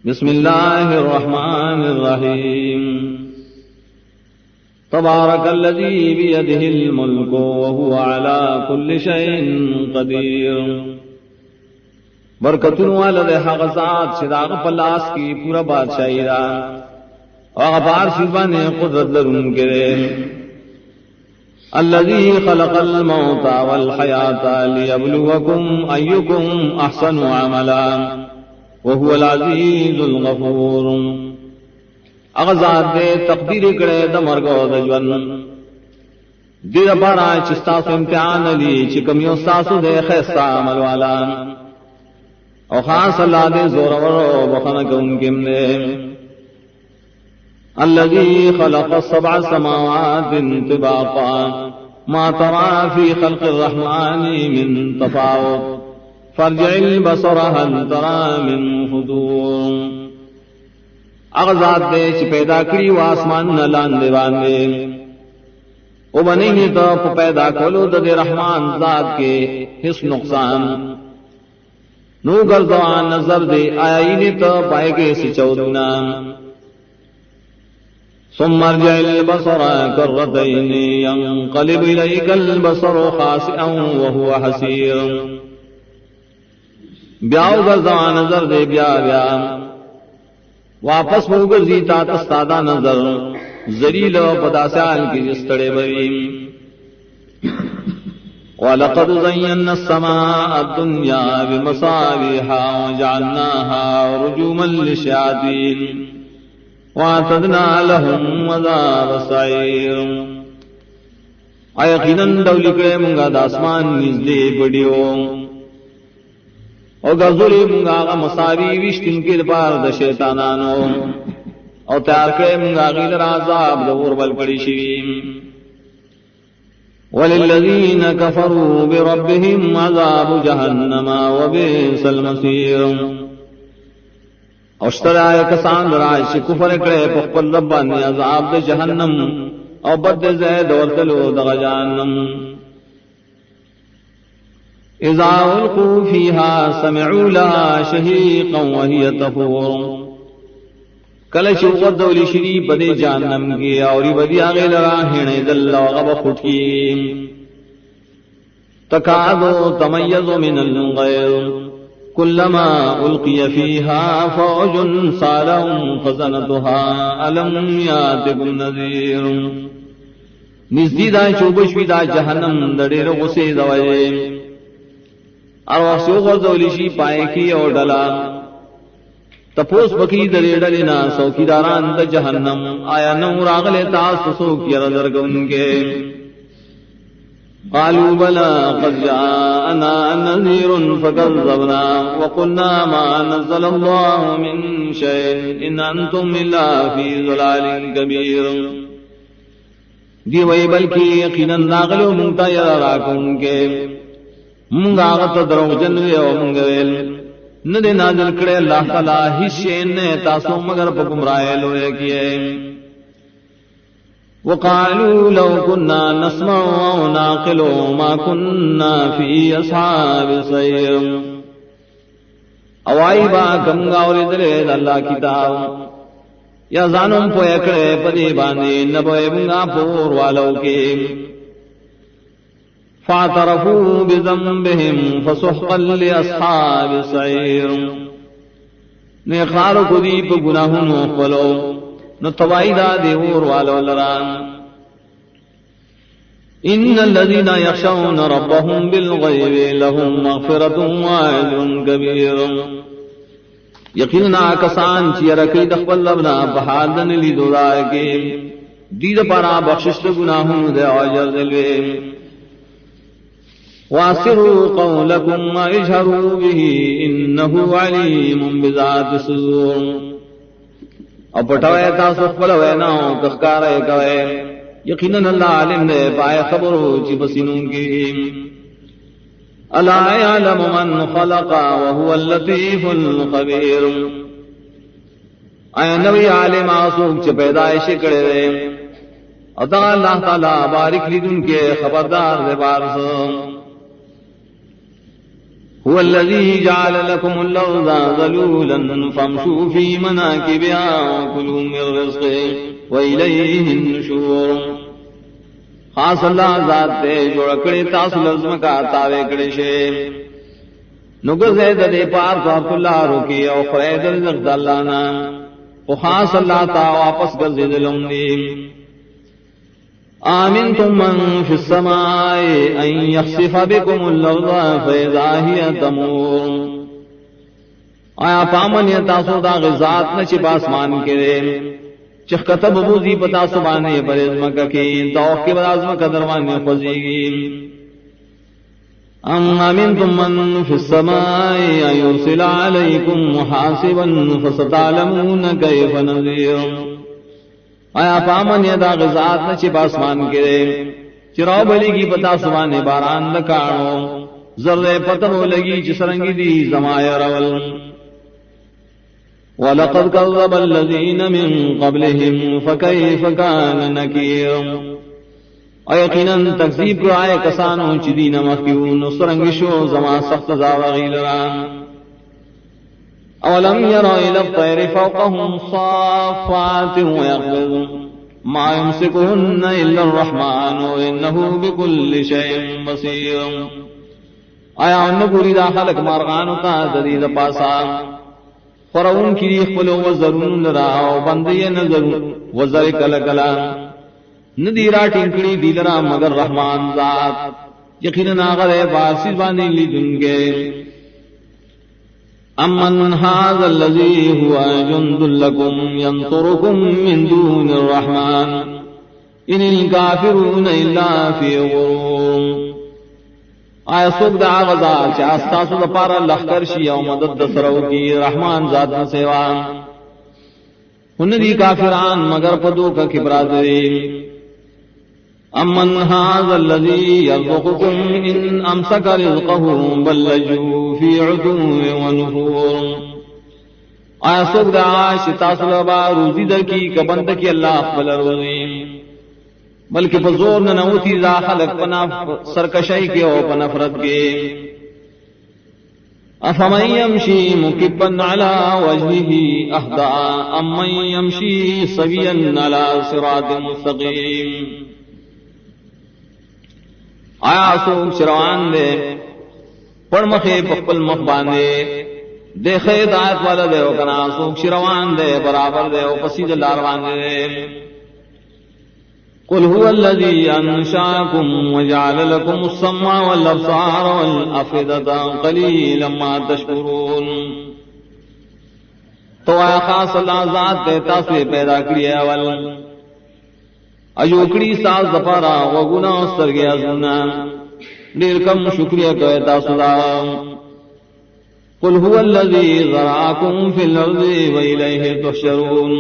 بسم اللہ الرحمن الرحیم تبارک الذی بیدہ الملک وہو علی کل شیء قدیر. برکتن والد حق ذات صداق پلاس کی پورا بادشاہی دا اغبار شیبان قدرت لرن کرے. الذی خلق الموت والحیات لیبلوکم ایکم احسن عملا وهو العزیز الغفور. اغزاد دے تقدیر کرے دا مرگو دا جون دیر بارا چستاسو امتحان لی چکمیو ستاسو دے خیستا عمل والا او خاص اللہ دے زور ورو بخنک انکم دے. الذی خلق السبع سماوات طباقا ما ترى في خلق الرحمن من تفاوت فارجع البصر هل ترى من فطور. اغزاد دے چ پیدا کری و آسمان نہ لاندے باندے او بنی تو پیدا کولو دے رحمان ذات کے حس نقصان نو گردوان نظر دے آئی تو پائے گے سچودنا. ثم ارجع البصر كرتين ينقلب إليك البصر خاسئا وهو حسير. بیاو گردوان نظر دے بیا بیا واپس موگرزی تا تستادا نظر ذلیل و پداسال کی جستڑے بویم. وَلَقَدْ زَيَّنَّا السَّمَاءَ الدُّنْيَا بِمَصَابِيحَ وَجَعَلْنَاهَا رُجُومًا لِلشَّيَاطِينِ وَأَعْتَدْنَا لَهُمْ عَذَابَ السَّعِيرِ. یقیناً ڈولی کرے منگا داسمان نزدے بڑیو او گزولی منگا آغا مصابی وشتن کے دپار دا شیطانانو او تیار کرے منگا غیل رازاب دا غربل پڑی شویم. وَلِلَّذِينَ كَفَرُوا بِرَبِّهِمْ عَذَابُ جَهَنَّمَ وَبِئْسَ الْمَصِيرُ. اوشترائے کسان راش کفر کرے پخپل ربانی عذاب دا جہنم او بد زید ورتلو دا جہنم. اذا القوا فيها سمعوا لها شهيقا وهي تفور. کلش وردولی شریف بدے جہنم کی اوری بدی آگے لرا ہینے دل وغب خٹکی تکادو تمیز من الغیر كلما ألقي فيها فوج سالهم خزنتها ألم يأتكم نذير. نزدیدہ چوبشوی دا جہنم دڑیر غصے دوئے ارواح سو غرزولی شی پائے کی اور ڈلا تپوس بکی دڑی ڈلینا سوکیداران دا جہنم آیا نور آغلے تاس سوکی رضرگن کے. قالوا بلى قد جاءنا نذير فكذبنا وقلنا ما نزل الله من شيء إن أنتم إلا في ضلال كبير. دی وی بلکی یقینا ناغلو منتا یراکم کے منگا غت درو جن او منگویل ندے نازل کرے اللہ تعالی حسین نے تاسو مگر پگمرائے لوے کیے. وقالوا لو كنا نسمع أو نعقل ما كنا في أصحاب السعير. اوائی با کم گاوری دلید اللہ کتاب یا زانم پویا کرے پدی باندے نبوئے منگا پور والو کے. فاعترفوا بذنبهم فسحقا لأصحاب السعير. نیخارو کو دی پا گناہنو خلو نتوائی دا دیور والو لران. ان الذين يخشون ربهم بالغيب لهم مغفرة واجر كبير. یقینا کسان چی رکی دخل لبنا بحادن لی دورائے کے دید پارا بخشش گناہوں دے عجر دلوے. واسروا قولكم واجهروا به انه عليم بذات الصدور. اور پٹوئے تاسو خپلوئے ناو کخکارے کوئے یقیناً اللہ علم دے پائے خبرو چی بسنوں کی. الا يعلم من خلق وهو اللطيف الخبير. اے نبی عالم آسوک چی پیدائش کرے دے ادا اللہ تعالی بارک لیدن کے خبردار دے بارس. هو الذي جعل لكم الأرض ذلولا فامشوا في مناكبها وكلوا من رزقه وإليه النشور. خاص اللہ ذات دے جوڑ کڑے تاسو لازم کا تاوے کڑے شے نگر زید دے پار تو اللہ روکی او خرید رزق اللہ نا او خاص اللہ تا واپس کر دے دلوں دی. آمنتم من فی السماء ان یخسف بكم الارض فاذا هي تمور. آیا پامن یا تاسو دا غزات نہ چھ آسمان کرے چھ کتب بوزی پتا سبانے پرز مکہ کی توق کے براز مکہ دروانے خوزیگی. ام آمنتم من فی السماء ان یرسل علیکم محاسبا فستعلمون کیف نذیر. آیا پامن یا دا غزات نہ چھ آسمان کرے چراؤ بلی کی پتا سبانے باران لکاڑو ذرے پتر لگی چسرنگی دی زمایا رول. وَلَقَدْ كَذَّبَ الَّذِينَ مِن قَبْلِهِمْ فَكَيْفَ كَانَ نَكِيرٌ. یقیناً تکذیب کو آئے کسانوں چدین مخیون سرنگشو زما سخت زاوغی لران. اولم يروا إلى الطير فوقهم صافات ويقبضن ما يمسكهن إلا الرحمن وإنه بكل شيء بصير. آیا انگوری دا خلق مارغانو تا ددید پاسا فرعون کی خپلو وزرون لرا بندی نظر وزر کل کلا ندیرا ٹنکڑی دی لرا مگر رحمان ذات یقینا غرے باسی بانی لی دنگے. امن هذا الذي هو جند لكم ينصركم من دون الرحمن ان الكافرون الا في غرور. آیا سوک دا غزا چا استاسو دا پارا لخکر شی او مدد سرو کی رحمان ذات نہ سیوا ان دی کافران مگر پدو کا کبرادری. امن هذا الذي يرزقكم ان امسك رزقه بل لجوا في عتو ونفور. آیا سوک دا عاش تاسو لبا روزی در کی کبند کی اللہ اقبل روزی بلکہ بزور نہ نوتی ذا خلق پنا سرکشائی کے او پنفرت کے. افمن یمشی مکبا علی وجهه اهدى امن یمشی سویا علی صراط مستقیم. آیا سوک شروان دے پڑ مخے پپل مخ باندے دیکھے دایت والا دے وکنا سوک شروان دے برابر دے او پسید لاروان دے. قل هو الذي أنشأكم وجعل لكم السمع والأبصار والأفئدة قليلا ما تشكرون. تو آیا خاص اللہ ذات دیتا سے پیدا کری اول ایوکڑی ساز دپارا وگنا سرگی ازنا دیر کم شکریہ کہتا صدا. قل هو الذي ذرعكم في الأرض وإليه تحشرون.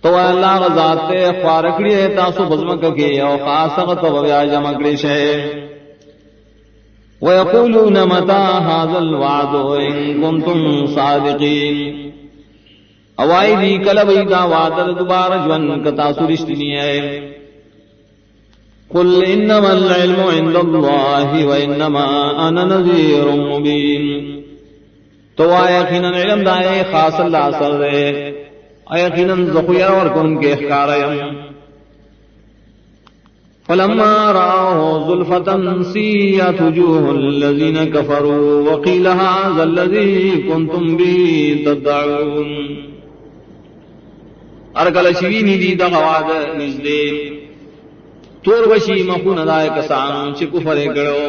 تو اللہ غزات تے خوارکڑی ہے تاسو بزمک کے او خاصغت و بیا جمکڑی شے. وَيَقُولُونَ مَتَى هَذَا الْوَعْدُ إِن كُنتُمْ صَادِقِينَ. اوائی دی کلوی دا وعدد دوبارہ جون کتاسو رشتنی ہے. قُلْ إِنَّمَا الْعِلْمُ عِنْدَ اللَّهِ وَإِنَّمَا أَنَا نَذِيرٌ مُبِينٌ. تو یقیناً علم دائے خاص اللہ سر دے یقیناً ذخیر اور کن کے احکاریم. فلما رأوه زلفة سيئت وجوه الذين كفروا وقيل هذا الذي كنتم به تدعون. ارکل شوینی دی دغواد نزدے تور وشی مخون دائے کسان چی کفر کرو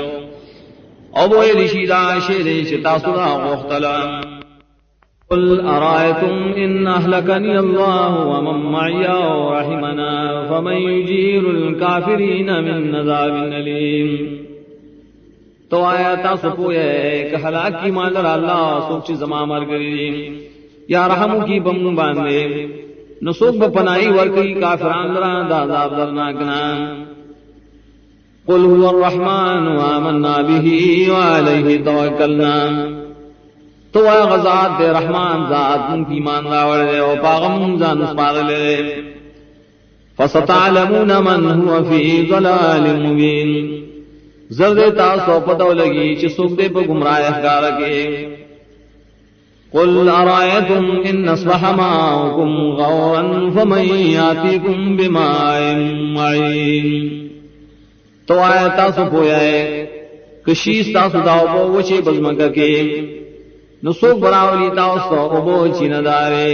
او بوئے رشی دا شیرے چتا صدا مختلا. قل ارائیتم ان اہلکنی اللہ ومن معی ورحمنا فمن یجیر الكافرین من عذاب علیم. تو آیا تاسو پوئے کہ ہلاک کی مالر اللہ سوک چی زمان مر گری یا رحمو کی بم باندے نسوک بپنائی ورکی کافران لران دا عذاب درناکنا. قل هو الرحمن وآمنا به وعلیہ توکلنا. تو آیا غزات دے رحمان ذات ان کی مان راوڑ دے او پاغم زان اسپار لے. فستعلمون من هو فی ضلال مبین. زرد تاسو پتو لگی چی سوک دے پا گمراہ احکار کے قل ارائیتم ان اصبح ماؤکم غورا فمن یاتیکم بماء معین تو آئے تاسو پویا ہے کشیس تاسو داو پا وچے بزمکہ کے نسوک براولی تاسو ابو چی ندارے